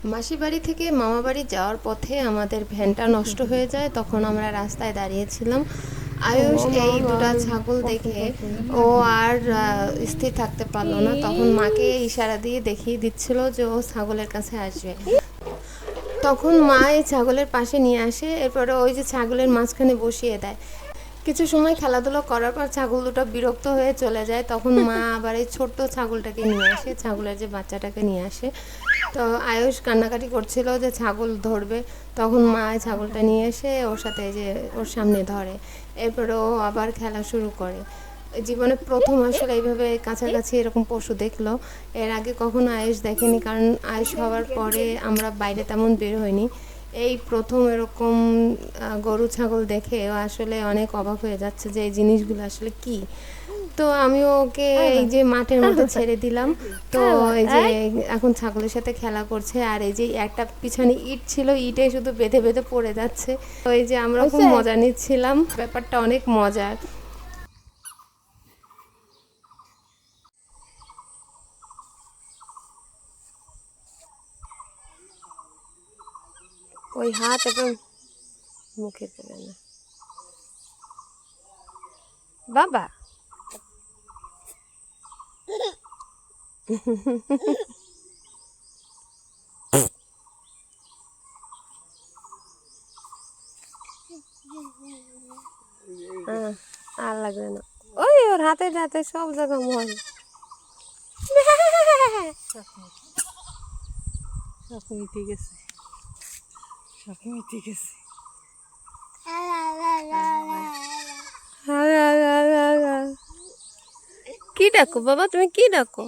মাসির বাড়ি থেকে মামা বাড়ি যাওয়ার পথে আমাদের ভ্যানটা নষ্ট হয়ে যায়, তখন আমরা রাস্তায় দাঁড়িয়েছিলাম। আয়ুষ এই দুটা ছাগল দেখে ও আর স্থির থাকতে পারলো না, তখন মাকে ইশারা দিয়ে দেখিয়ে দিচ্ছিল যে ও ছাগলের কাছে আসবে। তখন মা এই ছাগলের পাশে নিয়ে আসে, এরপরে ওই যে ছাগলের মাঝখানে বসিয়ে দেয়। কিছু সময় খেলাধুলো করার পর ছাগল দুটো বিরক্ত হয়ে চলে যায়, তখন মা আবার এই ছোট্ট ছাগলটাকে নিয়ে আসে, ছাগলের যে বাচ্চাটাকে নিয়ে আসে। তো আয়ুষ কান্নাকাটি করছিল যে ছাগল ধরবে, তখন মা ছাগলটা নিয়ে এসে ওর সাথে যে ওর সামনে ধরে, এরপরে ও আবার খেলা শুরু করে। জীবনে প্রথম আসলে এইভাবে কাছাকাছি এরকম পশু দেখলো। এর আগে কখনো আয়ুষ দেখেনি, কারণ আয়ুষ হওয়ার পরে আমরা বাইরে তেমন বের হইনি। এই প্রথম এরকম গরু ছাগল দেখে ও আসলে অনেক অবাক হয়ে যাচ্ছে যে এই জিনিসগুলো আসলে কি। তো আমি ওকে এই যে মাঠের মধ্যে ছেড়ে দিলাম। তো এই যে এখন ছাগলের সাথে খেলা করছে, আর এই যে একটা পিছনে ইট ছিল, ইটে শুধু বেঁধে বেঁধে পড়ে যাচ্ছে। তো এই যে আমরা খুব মজা নিচ্ছিলাম, ব্যাপারটা অনেক মজার। ওই হাত এবং মুখে দেবে না বাবা। হ্যাঁ, আর লাগবে না। ওই ওর হাতে হাতে সব জায়গা ময়। মিটে গেছে, সব মিটে গেছে। কি ডাকো বাবা, তুমি কি ডাকো?